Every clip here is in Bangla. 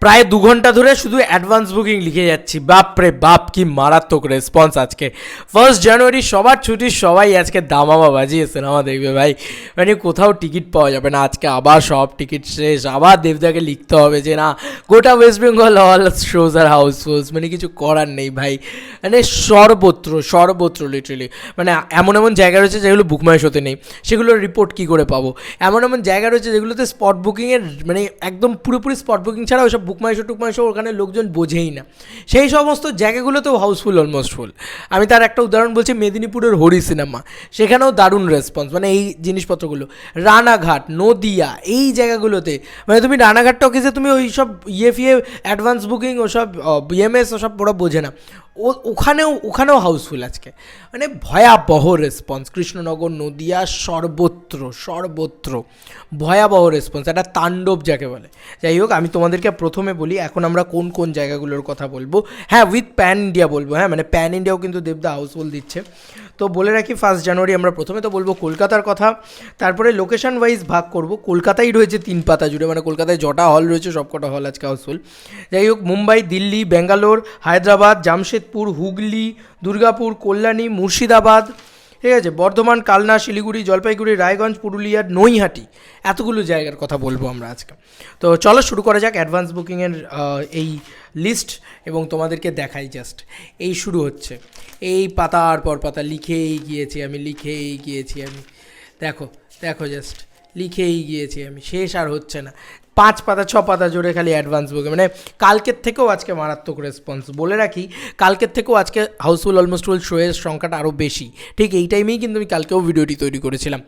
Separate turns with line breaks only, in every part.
প্রায় 2 ঘন্টা ধরে শুধু অ্যাডভান্স বুকিং লিখে যাচ্ছি। বাপরে বাপ, কি মারাত্মক রেসপন্স আজকে। 1 জানুয়ারি সবার ছুটি, সবাই আজকে দামামা বাজিয়ে সিনেমা দেখবে ভাই। মানে কোথাও টিকিট পাওয়া যাবে না আজকে, আবার সব টিকিট শেষ। আবার দেবদাকে লিখতে হবে যে না, গোটা ওয়েস্ট বেঙ্গল অল শোজ আর হাউসফুলস। মানে কিছু করার নেই ভাই, মানে সর্বত্র লিটারেলি। মানে এমন এমন জায়গা রয়েছে যেগুলো বুকমাই শোতে নেই, সেগুলোর রিপোর্ট কী করে পাবো। এমন এমন জায়গা রয়েছে যেগুলোতে স্পট বুকিংয়ের মানে একদম পুরোপুরি স্পট বুকিং ছাড়া ওইসব বুকমাইশো টুকমাইশো ওখানে লোকজন বোঝেই না, সেই সমস্ত জায়গাগুলোতেও হাউসফুল, অলমোস্ট ফুল। আমি তার একটা উদাহরণ বলছি, মেদিনীপুরের হরি সিনেমা, সেখানেও দারুণ রেসপন্স। মানে এই জিনিসপত্রগুলো, রানাঘাট, নদিয়া, এই জায়গাগুলোতে মানে তুমি রানাঘাট টকিজে তুমি ওই সব ইএফিএ অ্যাডভান্স বুকিং ওসব বিএমএস ওসব ওরা বোঝে না, ওখানেও হাউসফুল আজকে। মানে ভয়াবহ রেসপন্স, কৃষ্ণনগর, নদিয়া, সর্বত্র ভয়াবহ রেসপন্স, একটা তাণ্ডব যাকে বলে। যাই হোক, আমি তোমাদেরকে প্রথমে বলি এখন আমরা কোন কোন জায়গাগুলোর কথা বলবো। হ্যাঁ, উইথ প্যান ইন্ডিয়া বলবো। হ্যাঁ, মানে প্যান ইন্ডিয়াও কিন্তু দেবদা হাউসফুল দিচ্ছে। তো বলে রাখি, 1 জানুয়ারি আমরা প্রথমে তো বলবো কলকাতার কথা, তারপরে লোকেশন ওয়াইজ ভাগ করব। কলকাতাই রয়েছে 3 পাতা জুড়ে, মানে কলকাতায় যটা হল রয়েছে সবকটা হল আজকে হাউসফুল। যাই হোক, মুম্বাই, দিল্লি, ব্যাঙ্গালোর, হায়দ্রাবাদ, জামশেদপুর, হুগলি, দুর্গাপুর, কল্যাণী, মুর্শিদাবাদ, ঠিক আছে, বর্ধমান, কালনা, শিলিগুড়ি, জলপাইগুড়ি, রায়গঞ্জ, পুরুলিয়া, নৈহাটি, এতগুলো জায়গার কথা বলবো আমরা আজকে। তো চলো শুরু করা যাক অ্যাডভান্স বুকিংয়ের এই লিস্ট, এবং তোমাদেরকে দেখাই জাস্ট। এই শুরু হচ্ছে, এই পাতার পর পাতা লিখেই গিয়েছি আমি। দেখো জাস্ট লিখেই গিয়েছি আমি, শেষ আর হচ্ছে না। 5 পাতা 6 পাতা জুড়ে খালি অ্যাডভান্স বুকিং। মানে কালকের থেকেও আজকে মারাত্মক রেসপন্স। বলে রাখি, কালকের থেকেও আজকে হাউসফুল, অলমোস্ট ফুল শোয়ের সংখ্যাটা আরও বেশি। ঠিক এই টাইমেই কিন্তু আমি কালকেও ভিডিওটি তৈরি করেছিলাম।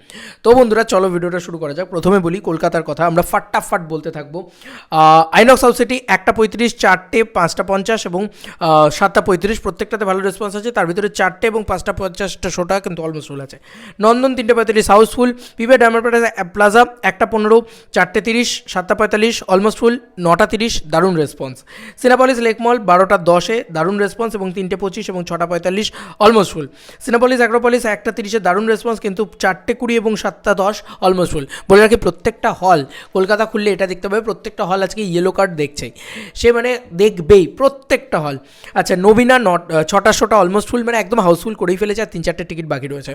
তো বন্ধুরা, চলো ভিডিওটা শুরু করা যাক। প্রথমে বলি কলকাতার কথা, আমরা ফাটাফাট বলতে থাকবো। আইনক্স হাউস সিটি 1:35, 4টে, 5:50 এবং 7:35, প্রত্যেকটাতে ভালো রেসপন্স আছে। তার ভিতরে 4টে এবং 5:50 শোটা কিন্তু অলমোস্ট ফুল আছে। নন্দন 3:35 হাউসফুল। পিভে ডায়মন্ড প্লাজা 1:15, 4:30, 7:45 অলমোস্ট ফুল। 9:30 দারুণ রেসপন্স। সিনেপলিস লেক মল 12:10 দারুণ রেসপন্স এবং 3:25 এবং 6:45 অলমোস্ট ফুল। সিনেপলিস অ্যাক্রোপলিস 1:30 দারুণ রেসপন্স, কিন্তু 4:20 এবং 7:10 অলমোস্ট ফুল। বলে রাখি, প্রত্যেকটা হল কলকাতা খুললে এটা দেখতে পাবে, প্রত্যেকটা হল আজকে ইয়েলো কার্ড দেখছে, সে মানে দেখবেই প্রত্যেকটা হল। আচ্ছা, নবীনা 6টা শোটা অলমোস্ট ফুল, মানে একদম হাউসফুল করেই ফেলেছে, আর 3-4টে টিকিট বাকি রয়েছে।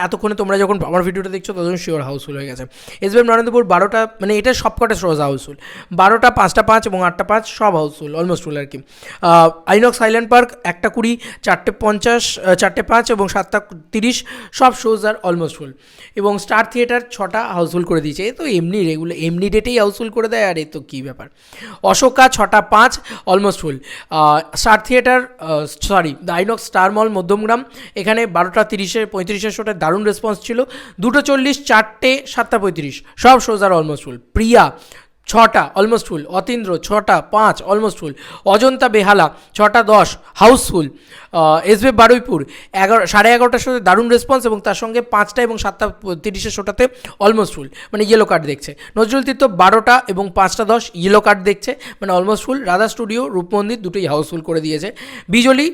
এতক্ষণে তোমরা যখন আমার ভিডিওটা দেখছো তখন শিওর হাউসফুল হয়ে গেছে। এসবিএম নরেন্দ্রপুর 12টা, মানে এটা সবকটা শোজ হাউসফুল। 12টা, 5:05 এবং 8:05 সব হাউসফুল, অলমোস্ট ফুল আর কি। আইনক্স হাইল্যান্ড পার্ক 1:20, 4:50, 4:05 এবং 7:30 সব শোজ আর অলমোস্ট ফুল। এবং স্টার থিয়েটার 6টা হাউসফুল করে দিয়েছে। এ তো এমনি ডেটেই হাউসফুল করে দেয়, আর এ তো কী ব্যাপার। Ashoka 6:05 almost full. Star Theatre the INOX Star Mall Madhyamgram, এখানে 12:30-35 শোটা দারুণ রেসপন্স ছিল। 2:40, 4টে, 7:35 সব শোজ আর অলমোস্ট ফুল। প্রিয়া 6টা almost full. Atindra 6:05 almost full. Ajanta Behala 6:10 housefull. এসবে বারুইপুর 11:30 শোতে দারুণ রেসপন্স, এবং তার সঙ্গে 5টা এবং 7:30 শোটাতে অলমোস্ট ফুল, মানে ইয়েলো কার্ড দেখছে। নজরুল তীর্থ 12টা এবং 5:10 ইয়েলো কার্ড দেখছে, মানে অলমোস্ট ফুল। রাধা স্টুডিও, রূপমন্দির দুটোই হাউসফুল করে দিয়েছে। বিজলি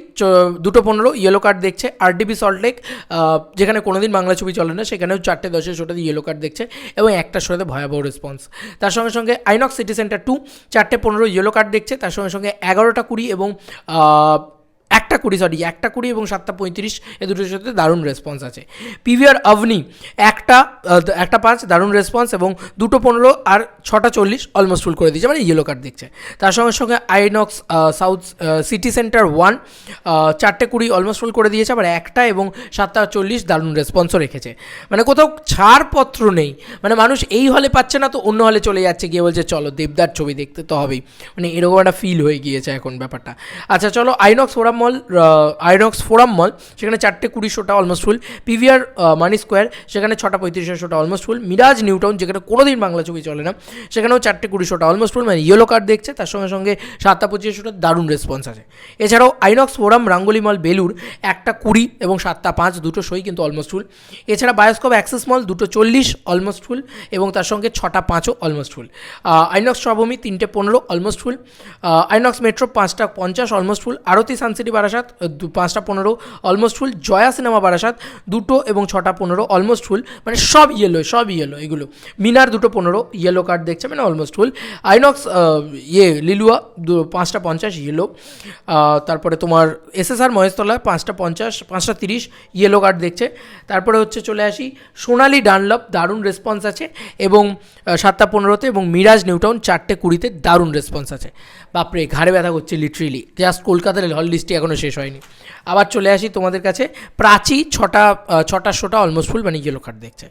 2:15 ইয়েলো কার্ড দেখছে। আরডিবি সল্টলেক, যেখানে কোনোদিন বাংলা ছবি চলে না, সেখানেও 4:10 শোটাতে ইয়েলো কার্ড দেখছে, এবং একটা শোতে ভয়াবহ রেসপন্স। তার সঙ্গে INOX city centre 2 4:15 yellow card দেখছে, তার সঙ্গে 11:20 এবং 1:20 এবং 7:35 এ দুটোর সাথে দারুণ রেসপন্স আছে। পিভিআর অভনি 1:05 দারুণ রেসপন্স, এবং 2:15 আর 6:40 অলমোস্ট ফুল করে দিয়েছে, মানে ইয়েলো কার্ড দেখছে। তার সঙ্গে INOX south city centre 1 4:20 almost full করে দিয়েছে, আবার 1টা এবং 7:40 দারুণ রেসপন্সও রেখেছে। মানে কোথাও ছাড়পত্র নেই, মানে মানুষ এই হলে পাচ্ছে না তো অন্য হলে চলে যাচ্ছে, গিয়ে বলছে চলো দেবদার ছবি দেখতে তো হবেই, মানে এরকম একটা ফিল হয়ে গিয়েছে এখন ব্যাপারটা। আচ্ছা চলো, আইনক্স ফোরাম মল সেখানে 4:20 শোটা almost full. PVR Mani square সেখানে 6:35 শোটা almost full. Miraj New Town, যেখানে কোনোদিন বাংলা ছবি চলে না, সেখানেও 4:20 শোটা অলমোস্ট ফুল, মানে ইয়েলো কার্ড দেখছে। তার সঙ্গে 7:25 শোটা দারুণ রেসপন্স আছে। এছাড়াও আইনক্স ফোরাম রাঙ্গুলি মল বেলুর 1:20 এবং 7:05 দুটো শোই কিন্তু অলমোস্ট ফুল। এছাড়া Bioscope Axis Mall 2:40 almost full, এবং তার সঙ্গে 6:05ও অলমোস্ট ফুল। আইনক্স সবমি 3:15 almost full. INOX Metro 5:50 almost full. Arati Suncity Barasat Barasat 5টা 15 almost full, Jaya cinema Barasat 2টো এবং 6টা 15 অলমোস্ট ফুল, মানে সব ইয়েলো এগুলো। মিনার 2টো 15 ইয়েলো কার্ড দেখছে, মানে অলমোস্ট ফুল। আইনক্স লিলুয়া 5টা 50 ইয়েলো। তারপরে তোমার SSR মহেশতলা 5টা 50 5টা 30 ইয়েলো কার্ড দেখছে। তারপরে হচ্ছে চলে আসি সোনালি ডানলপ, দারুণ রেসপন্স আছে এবং 7টা 15তে, এবং মিরাজ নিউটাউন 4টে 20তে দারুণ রেসপন্স আছে। বাপরে ঘাড়ে ব্যথা করছে লিটারেলি, জাস্ট কলকাতার হল লিস্টটি এখনও শেষ হয়নি। আবার চলে আসি তোমাদের কাছে প্রাচী 6টা শোটা অলমোস্ট ফুল, মানে ইয়েলো কার্ড দেখছে।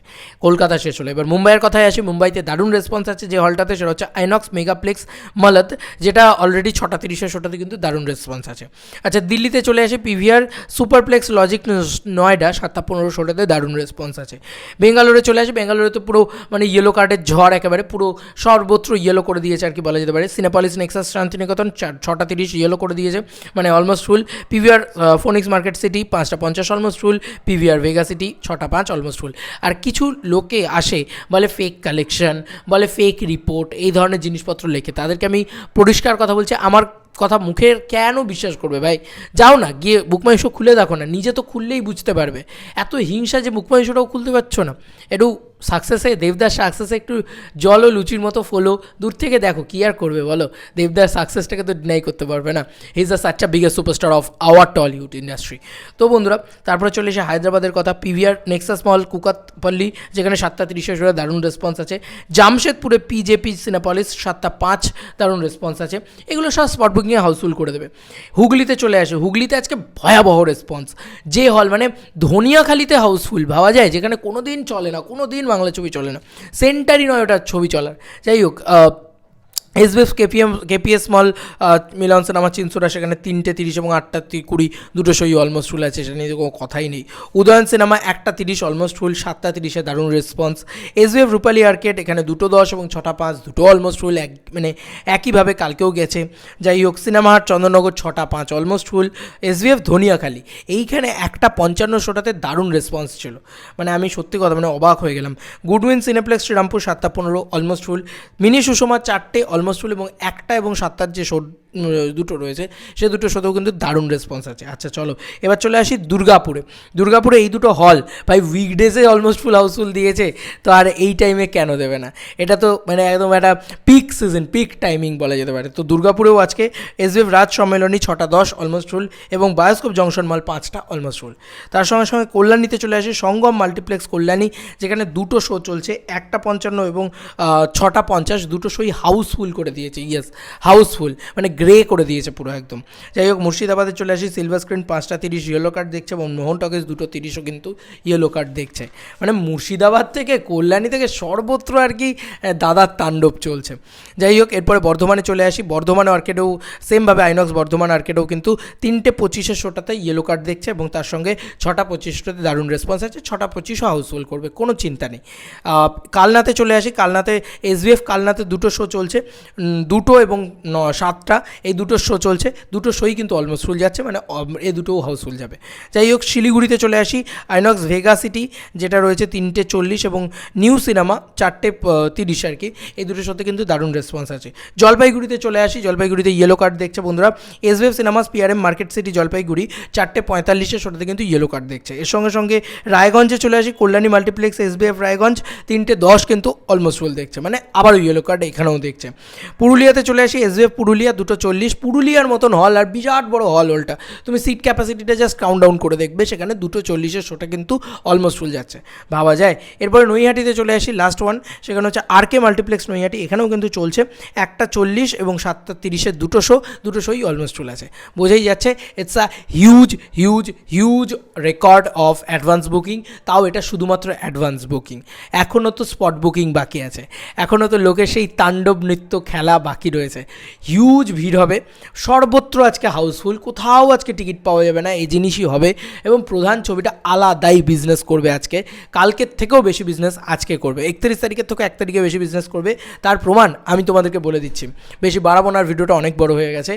কলকাতা শেষ হলো, এবার মুম্বাইয়ের কথায় আসি। মুম্বাইতে দারুণ রেসপন্স আছে যে হলটাতে, সেটা হচ্ছে আইনক্স মেগাপ্লেক্স মলদ, যেটা অলরেডি 6টা 30 শোটাতে কিন্তু দারুণ রেসপন্স আছে। আচ্ছা দিল্লিতে চলে আসি পিভিআর সুপারপ্লেক্স লজিক নয়ডা 7টা 15 শোটাতে দারুণ রেসপন্স আছে। বেঙ্গালুরুতে চলে আসি, বেঙ্গালুরুতে পুরো মানে ইয়েলো কার্ডের ঝড়, একেবারে পুরো সর্বত্র ইয়েলো করে দিয়েছে আর কি বলা যেতে পারে। সিনেপলিস নেক্সাস শান্তিনিকেতন 6টা 30 ইয়েলো করে দিয়েছে, মানে almost full. PVR Phoenix Market City 5টা 50 almost full. PVR Vega City 6টা 5 অলমোস্ট ফুল। আর কিছু লোকে আসে বলে ফেক কালেকশন, বলে ফেক রিপোর্ট, এই ধরনের জিনিসপত্র লেখে, তাদেরকে আমি পরিষ্কার কথা বলছি, আমার কথা মুখের কেন বিশ্বাস করবে ভাই? যাও না গিয়ে বুকমাই শো খুলে দেখো না, নিজে তো খুললেই বুঝতে পারবে। এত হিংসা যে বুকমাই শোটাও খুলতে পারছো না। একটু সাকসেসে, দেবদাস সাকসেসে একটু জল ও লুচির মতো ফলো, দূর থেকে দেখো, কী আর করবে বলো? দেবদাস সাকসেসটাকে তো ডিনাই করতে পারবে না। He is the such a biggest superstar of our Tollywood industry. তো বন্ধুরা, তারপরে চলে এসে হায়দ্রাবাদের কথা, পিভিআর নেক্সাস মল কুকাতপল্লী, যেখানে 7টা 30 দারুণ রেসপন্স আছে। জামশেদপুরে পিজেপি সিনেপলিস 7টা 5 দারুণ রেসপন্স আছে। এগুলো সব স্পট বুকিংয়ে হাউসফুল করে দেবে। হুগলিতে চলে আসে, হুগলিতে আজকে ভয়াবহ রেসপন্স। যে হল মানে ধনিয়াখালিতে হাউসফুল ভাবা যায়, যেখানে কোনো দিন চলে না, কোনো দিন বাংলা ছবি চলে না, সেন্টারই নয় ওটা ছবি চলার। যাই হোক, এসবিএফ কেপিএস মল মিলন সিনেমা চিনসুরা, সেখানে 3টে 30 এবং 8টা 20 দুটো শোই অলমোস্ট ফুল আছে, সেটা নিয়ে কোনো কথাই নেই। উদয়ন সিনেমা 1টা 30 অলমোস্ট ফুল, 7টা 30 দারুণ রেসপন্স। এসবিএফ রূপালী আর্কেড এখানে 2টো 10 এবং 6টা 5 দুটো অলমোস্ট ফুল, মানে একইভাবে কালকেও গেছে। যাই হোক, সিনেমা হাট চন্দননগর 6টা 5 অলমোস্ট ফুল। এসবিএফ ধনিয়াখালি এইখানে 1টা 55 শোটাতে দারুণ রেসপন্স ছিল, মানে আমি সত্যি কথা মানে অবাক হয়ে গেলাম। গুডউইন সিনেপ্লেক্স শ্রীরামপুর 7টা 15 অলমোস্ট ফুল। মিনি সুষমা 4টে অলমোস্ট ফুল, এবং 1টা এবং 7টার যে শো দুটো রয়েছে সে দুটো শোতেও কিন্তু দারুণ রেসপন্স আছে। আচ্ছা চলো এবার চলে আসি দুর্গাপুরে এই দুটো হল ভাই উইকডেজে অলমোস্ট ফুল হাউসফুল দিয়েছে, তো আর এই টাইমে কেন দেবে না? এটা তো মানে একদম একটা পিক সিজন, পিক টাইমিং বলা যেতে পারে। তো দুর্গাপুরেও আজকে এসবিএফ রাজ সম্মেলনী 6টা 10 অলমোস্ট ফুল, এবং বায়োস্কোপ জংশন মল 5টা অলমোস্ট ফুল। তার সঙ্গে সঙ্গে কল্যাণীতে চলে আসে সঙ্গম মাল্টিপ্লেক্স কল্যাণী, যেখানে দুটো শো চলছে, 1টা 55 এবং 6টা 50 দুটো শোই হাউসফুল করে দিয়েছে। ইয়েস, হাউসফুল মানে গ্রে করে দিয়েছে পুরো একদম। যাই হোক, মুর্শিদাবাদে চলে আসি, সিলভার স্ক্রিন 5টা 30 ইয়েলো কার্ড দেখছে, এবং মোহন টকেজ 2টো 30ও কিন্তু ইয়েলো কার্ড দেখছে। মানে মুর্শিদাবাদ থেকে কল্যাণী থেকে সর্বত্র আর কি দাদার তাণ্ডব চলছে। যাই হোক, এরপরে বর্ধমানে চলে আসি, বর্ধমান আর্কেডেও সেমভাবে আইনক্স বর্ধমান আর্কেডেও কিন্তু 3টে 25 শোটাতে ইয়েলো কার্ড দেখছে, এবং তার সঙ্গে 6টা 25টাতে দারুণ রেসপন্স আছে। 6টা 25ও হাউসফুল করবে, কোনো চিন্তা নেই। কালনাতে চলে আসি, কালনাতে এসবিএফ কালনাতে দুটো শো চলছে, 2টো এবং 7টা, এই দুটো শো চলছে, দুটো শোই কিন্তু অলমোস্ট ফুল যাচ্ছে, মানে এই দুটোও হাউসফুল যাবে। যাই হোক, শিলিগুড়িতে চলে আসি, আইনক্স ভেগা সিটি যেটা রয়েছে 3টে 40 এবং নিউ সিনেমা 4টে 30 আর কি, এই দুটো শোতে কিন্তু দারুণ রেসপন্স আছে। জলপাইগুড়িতে চলে আসি, জলপাইগুড়িতে ইয়েলো কার্ড দেখছে বন্ধুরা, SBF cinemas PRM market city Jalpaiguri 4টে 45 শোটাতে কিন্তু ইয়েলো কার্ড দেখছে। এর সঙ্গে সঙ্গে রায়গঞ্জে চলে আসি, কল্যাণী মাল্টিপ্লেক্স এসবিএফ রায়গঞ্জ 3টে 10 কিন্তু অলমোস্ট ফুল দেখছে, মানে আবারও ইয়েলো কার্ড এখানেও দেখছে। পুরুলিয়াতে চলে আসি, এসবিএফ পুরুলিয়া 2টো 40, পুরুলিয়ার মতন হল আর বিরাট বড় হল, ওলটা তুমি সিট ক্যাপাসিটিটা জাস্ট কাউন্ট ডাউন করে দেখবে, সেখানে 2টো 40 শোটা কিন্তু অলমোস্ট ফুল যাচ্ছে, ভাবা যায়। এরপরে নৈহাটিতে চলে আসি, লাস্ট ওয়ান, সেখানে হচ্ছে আরকে মাল্টিপ্লেক্স নৈহাটি, এখানেও কিন্তু চলছে 1টা 40 এবং 7টা 30 দুটো শোই অলমোস্ট ফুল আছে। বোঝাই যাচ্ছে it's a huge record of advance booking, তাও এটা শুধুমাত্র অ্যাডভান্স বুকিং, এখনও তো স্পট বুকিং বাকি আছে, এখনও তো লোকের সেই তাণ্ডব নৃত্য খেলা বাকি রয়েছে। হিউজ ভিড় হবে, সর্বত্র আজকে হাউসফুল, কোথাও আজকে টিকিট পাওয়া যাবে না, এই জিনিসই হবে। এবং প্রধান ছবিটা আলাদাই বিজনেস করবে আজকে, কালকের থেকেও বেশি বিজনেস আজকে করবে, 31 তারিখের থেকে 1 তারিখে বেশি বিজনেস করবে। তার প্রমাণ আমি তোমাদেরকে বলে দিচ্ছি, বেশি বাড়াবো না, ভিডিওটা অনেক বড় হয়ে গেছে।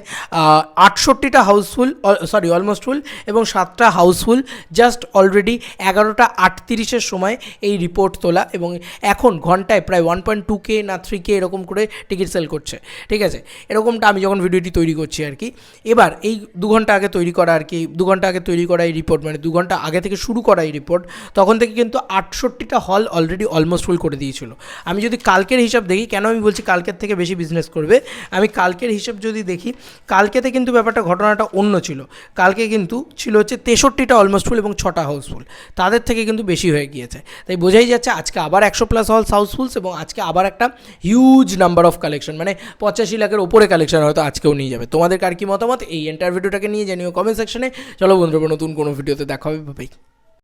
68টা হাউসফুল, সরি অলমোস্ট ফুল, এবং 7টা হাউসফুল, জাস্ট অলরেডি 11টা 38 সময় এই রিপোর্ট তোলা, এবং এখন ঘন্টায় প্রায় 1.2K না 3K এরকম করে টিকিট সেল করছে, ঠিক আছে, এরকমটা আমি যখন ভিডিওটি তৈরি করছি আর কি। এবার এই 2 ঘন্টা আগে তৈরি করা আর কি, 2 ঘন্টা আগে তৈরি করা এই রিপোর্ট, মানে 2 ঘন্টা আগে থেকে শুরু করা এই রিপোর্ট, তখন থেকে কিন্তু 68টা হল অলরেডি অলমোস্ট ফুল করে দিয়েছিল। আমি যদি কালকের হিসাব দেখি, কেন আমি বলছি কালকের থেকে বেশি বিজনেস করবে, আমি কালকের হিসাব যদি দেখি, কালকেতে কিন্তু ব্যাপারটা ঘটনাটা অন্য ছিল। কালকে কিন্তু ছিল হচ্ছে 63টা অলমোস্ট ফুল এবং 6টা হাউসফুল, তাদের থেকে কিন্তু বেশি হয়ে গিয়েছে। তাই বোঝাই যাচ্ছে আজকে আবার 100+ হল হাউসফুলস এবং আজকে আবার একটা হিউজ নাম্বার অফ কালেকশন, মানে 85 লাখের ওপরে কালেকশন হয়তো আজকেও নিয়ে যাবে। তোমাদের কার কি মতামত এই এন্টার ভিডিওটাকে নিয়ে জানিও কমেন্ট সেকশনে। চলো বন্ধুরা, নতুন কোনো ভিডিওতে দেখা হবে, বাই।